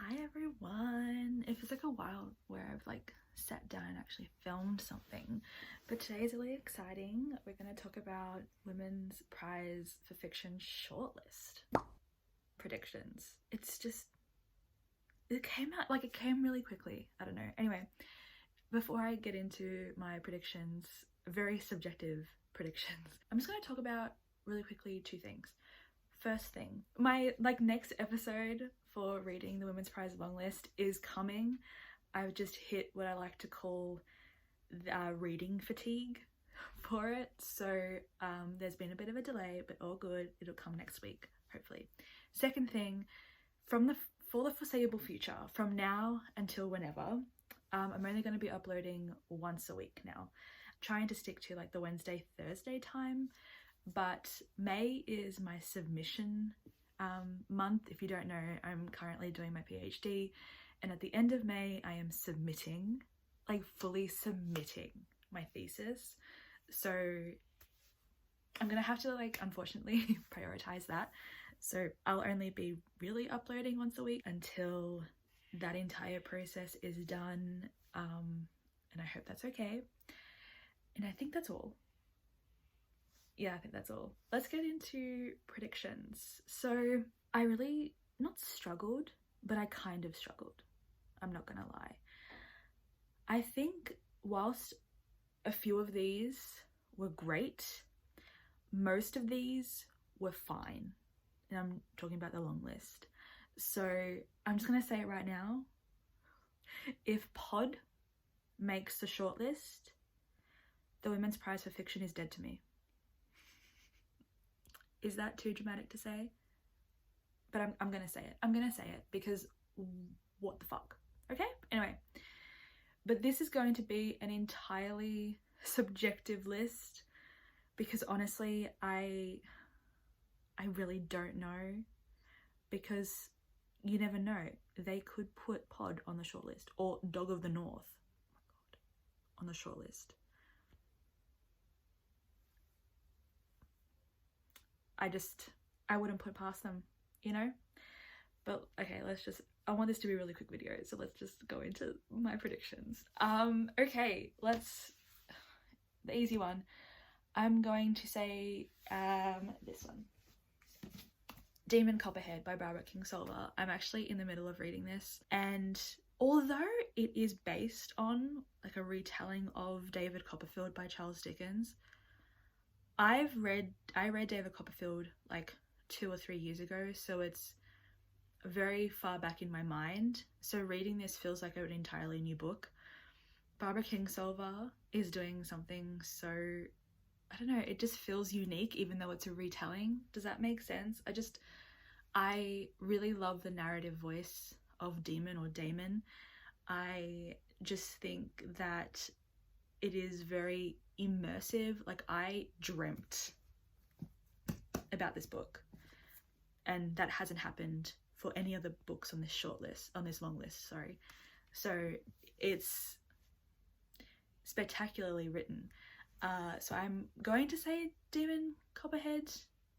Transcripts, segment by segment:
Hi everyone. It feels like a while where I've like sat down and actually filmed something, but today is really exciting. We're going to talk about Women's Prize for Fiction shortlist predictions. It came really quickly. I don't know. Anyway, before I get into my predictions, very subjective predictions, I'm just going to talk about really quickly two things. First thing, my next episode for reading the Women's Prize longlist is coming. I've just hit what I like to call reading fatigue for it, so there's been a bit of a delay, but all good. It'll come next week, hopefully. Second thing, for the foreseeable future, from now until whenever, I'm only going to be uploading once a week now. I'm trying to stick to like the Wednesday, Thursday time. But May is my submission month. If you don't know, I'm currently doing my PhD, and at the end of May I am submitting, like fully submitting my thesis. So I'm gonna have to unfortunately prioritize that. So I'll only be really uploading once a week until that entire process is done, and I hope that's okay. And I think that's all. Yeah, I think that's all. Let's get into predictions. So I really not struggled, but I kind of struggled. I'm not gonna lie. I think whilst a few of these were great, most of these were fine. And I'm talking about the long list. So I'm just gonna say it right now. If Pod makes the shortlist, the Women's Prize for Fiction is dead to me. Is that too dramatic to say? But I'm gonna say it. I'm gonna say it because what the fuck? Okay? Anyway, but this is going to be an entirely subjective list because honestly, I really don't know, because you never know. They could put Pod on the shortlist or Dog of the North, oh my god, on the shortlist. I wouldn't put past them, you know? But okay, I want this to be a really quick video, so let's just go into my predictions. Okay, the easy one. I'm going to say this one. Demon Copperhead by Barbara Kingsolver. I'm actually in the middle of reading this, and although it is based on like a retelling of David Copperfield by Charles Dickens, I read David Copperfield like 2 or 3 years ago, so it's very far back in my mind. So reading this feels like an entirely new book. Barbara Kingsolver is doing something so, I don't know, it just feels unique even though it's a retelling. Does that make sense? I really love the narrative voice of Demon or Damon. I just think that it is very immersive. Like, I dreamt about this book, and that hasn't happened for any other books on this shortlist, on this long list, sorry. So it's spectacularly written. So I'm going to say Demon Copperhead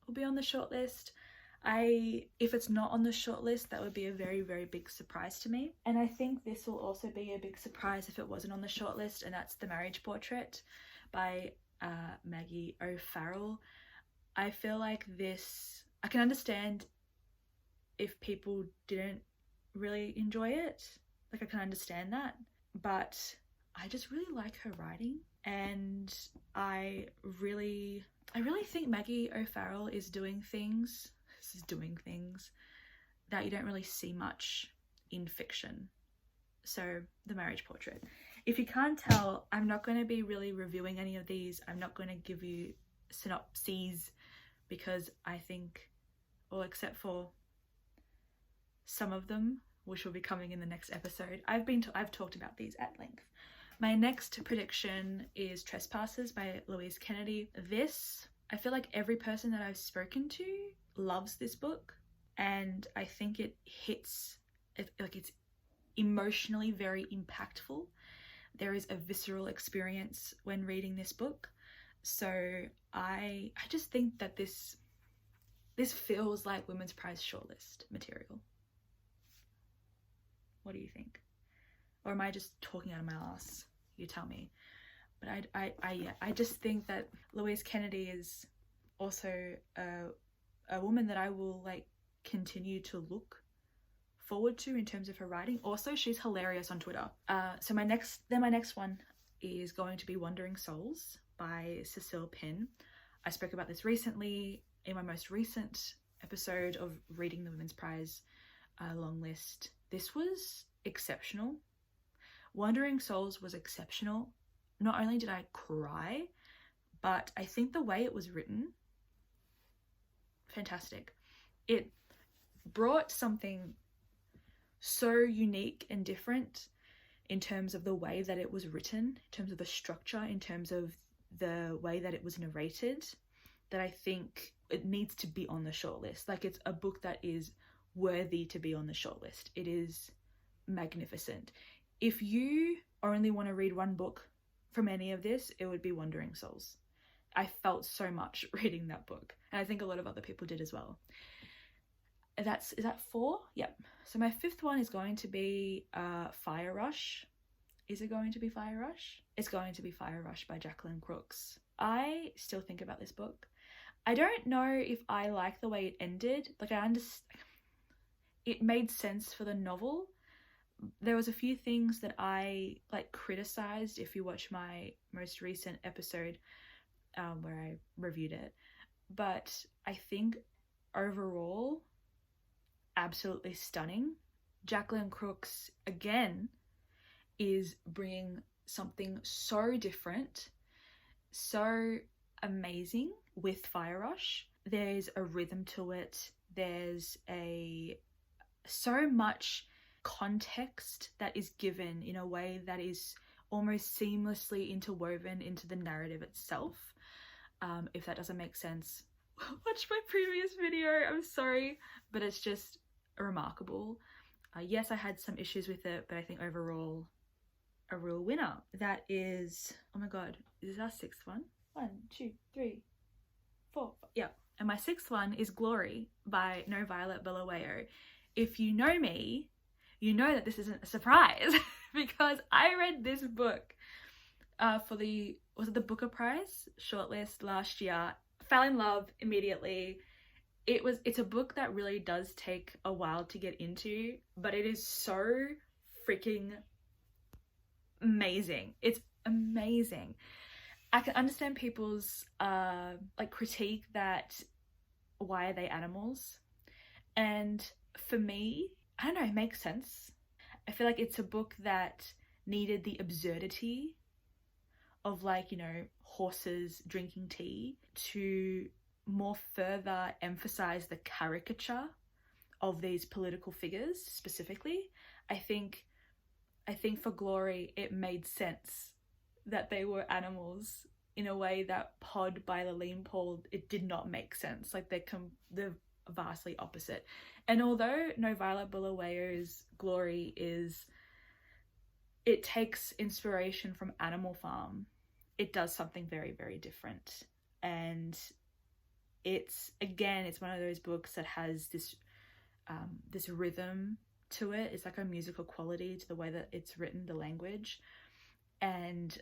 will be on the shortlist. If it's not on the shortlist, that would be a very, very big surprise to me. And I think this will also be a big surprise if it wasn't on the shortlist, and that's The Marriage Portrait by Maggie O'Farrell. I feel like this, I can understand if people didn't really enjoy it. Like, I can understand that, but I just really like her writing, and I really think Maggie O'Farrell is doing things that you don't really see much in fiction. So The Marriage Portrait. If you can't tell, I'm not going to be really reviewing any of these. I'm not going to give you synopses because I think, well, except for some of them, which will be coming in the next episode, I've talked about these at length. My next prediction is Trespassers by Louise Kennedy. I feel like every person that I've spoken to loves this book, and I think it's emotionally very impactful. There is a visceral experience when reading this book. So I just think that this – This feels like Women's Prize shortlist material. do you think? Or am I just talking out of my ass? You tell me. But I just think that Louise Kennedy is also a woman that I will like continue to look forward to in terms of her writing. Also, she's hilarious on Twitter. So my next one is going to be Wandering Souls by Cecile Pinn. I spoke about this recently in my most recent episode of reading the Women's Prize long list. This was exceptional. Wandering Souls was exceptional. Not only did I cry, but I think the way it was written, fantastic. It brought something so unique and different in terms of the way that it was written, in terms of the structure, in terms of the way that it was narrated, that I think it needs to be on the shortlist. Like, it's a book that is worthy to be on the shortlist. It is magnificent. If you only want to read one book from any of this, it would be Wandering Souls. I felt so much reading that book, and I think a lot of other people did as well. Is that 4? Yep. So my 5th one is going to be Fire Rush. Is it going to be Fire Rush? It's going to be Fire Rush by Jacqueline Crooks. I still think about this book. I don't know if I like the way it ended. Like, I understand it made sense for the novel. There was a few things that I like criticized if you watch my most recent episode where I reviewed it. But I think overall, absolutely stunning. Jacqueline Crooks, again, is bringing something so different, so amazing with Fire Rush. There's a rhythm to it. There's so much context that is given in a way that is almost seamlessly interwoven into the narrative itself. If that doesn't make sense, watch my previous video. I'm sorry, but it's just remarkable. Yes, I had some issues with it, but I think overall a real winner. That is, oh my god, is this our 6th one? 1, 2, 3, 4, 5. Yeah. And my 6th one is Glory by No Violet Bulawayo. If you know me, you know that this isn't a surprise because I read this book for the Booker Prize shortlist last year. Fell in love immediately. It's a book that really does take a while to get into, but it is so freaking amazing. It's amazing. I can understand people's like critique that why are they animals? And for me, I don't know, it makes sense. I feel like it's a book that needed the absurdity of, like, you know, horses drinking tea to more further emphasize the caricature of these political figures specifically. I think for Glory, it made sense that they were animals in a way that Pod by Laline Paul, it did not make sense. Like, they're vastly opposite. And although No Violet Bulawayo's Glory it takes inspiration from Animal Farm, it does something very, very different. And it's one of those books that has this rhythm to it. It's like a musical quality to the way that it's written, the language. And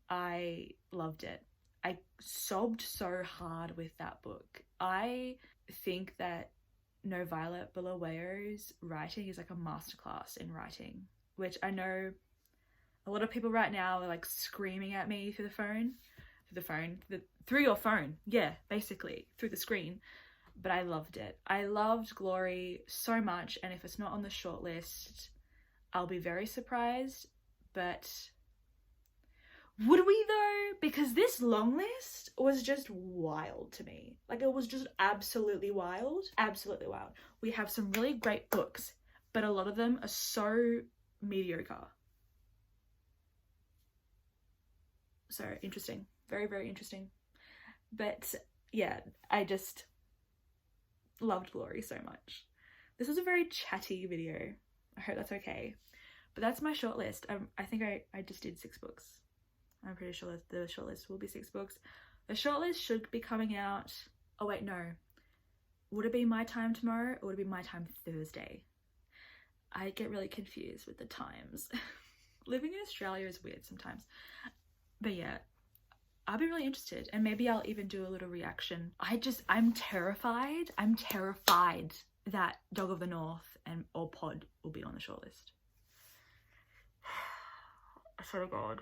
I loved it. I sobbed so hard with that book. I think that No Violet Bulawayo's writing is like a masterclass in writing, which I know a lot of people right now are like screaming at me through your phone. Yeah, basically through the screen. But I loved it. I loved Glory so much, and if it's not on the shortlist, I'll be very surprised. But would we though? Because this long list was just wild to me. Like, it was just absolutely wild. Absolutely wild. We have some really great books, but a lot of them are so mediocre. So interesting. Very, very interesting. But yeah, I just loved Glory so much. This was a very chatty video. I hope that's okay. But that's my shortlist. I think I just did 6 books. I'm pretty sure that the shortlist will be 6 books. The shortlist should be coming out. Oh wait, no. Would it be my time tomorrow or would it be my time Thursday? I get really confused with the times. Living in Australia is weird sometimes. But yeah, I'll be really interested, and maybe I'll even do a little reaction. I'm terrified. I'm terrified that Dog of the North or Pod will be on the shortlist. I swear to God.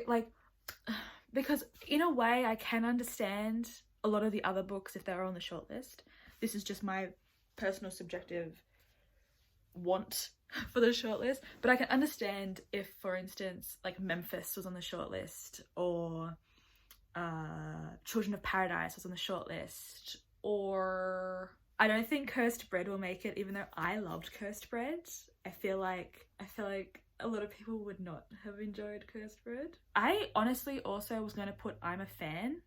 Like, because in a way I can understand a lot of the other books if they're on the shortlist. This is just my personal subjective want for the shortlist, but I can understand if, for instance, like Memphis was on the shortlist, or Children of Paradise was on the shortlist, or I don't think Cursed Bread will make it, even though I loved Cursed Bread. I feel like a lot of people would not have enjoyed Cursed Bread. I honestly also was going to put I'm a Fan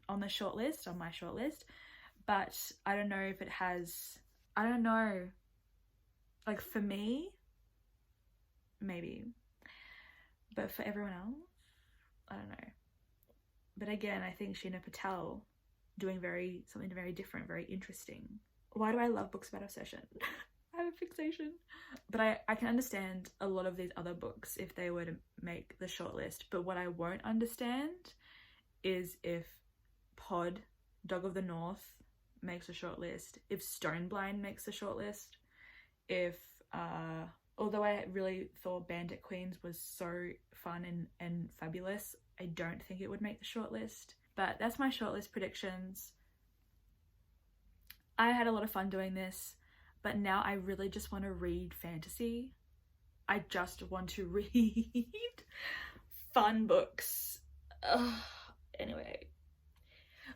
on the shortlist, on my shortlist, but I don't know if it has, I don't know, like for me, maybe, but for everyone else, I don't know. But again, I think Sheena Patel doing something very different, very interesting. Why do I love books about obsession? I have a fixation. But I can understand a lot of these other books if they were to make the shortlist. But what I won't understand is if Pod, Dog of the North, makes a shortlist, if Stoneblind makes a shortlist, if although I really thought Bandit Queens was so fun and fabulous, I don't think it would make the shortlist. But that's my shortlist predictions. I had a lot of fun doing this, but now I really just want to read fantasy. I just want to read fun books. Ugh. Anyway,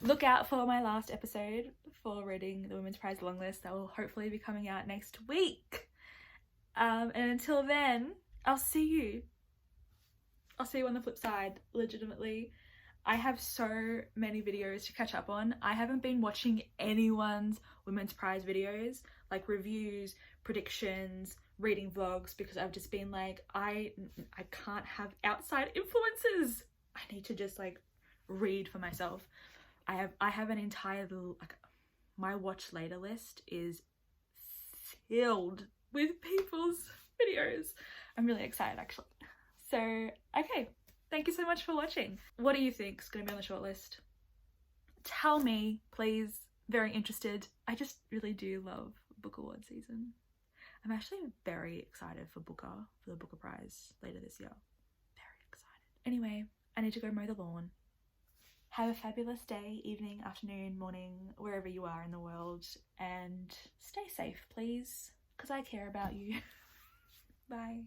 look out for my last episode for reading the Women's Prize longlist. That will hopefully be coming out next week. And until then, I'll see you on the flip side, legitimately. I have so many videos to catch up on. I haven't been watching anyone's Women's Prize videos, like reviews, predictions, reading vlogs, because I've just been like, I can't have outside influences. I need to just like read for myself. I have an entire, like, my watch later list is filled with people's videos. I'm really excited actually. So, okay. Thank you so much for watching. What do you think is going to be on the shortlist? Tell me, please. Very interested. I just really do love Book Award season. I'm actually very excited for the Booker Prize later this year. Very excited. Anyway, I need to go mow the lawn. Have a fabulous day, evening, afternoon, morning, wherever you are in the world, and stay safe, please, because I care about you. Bye.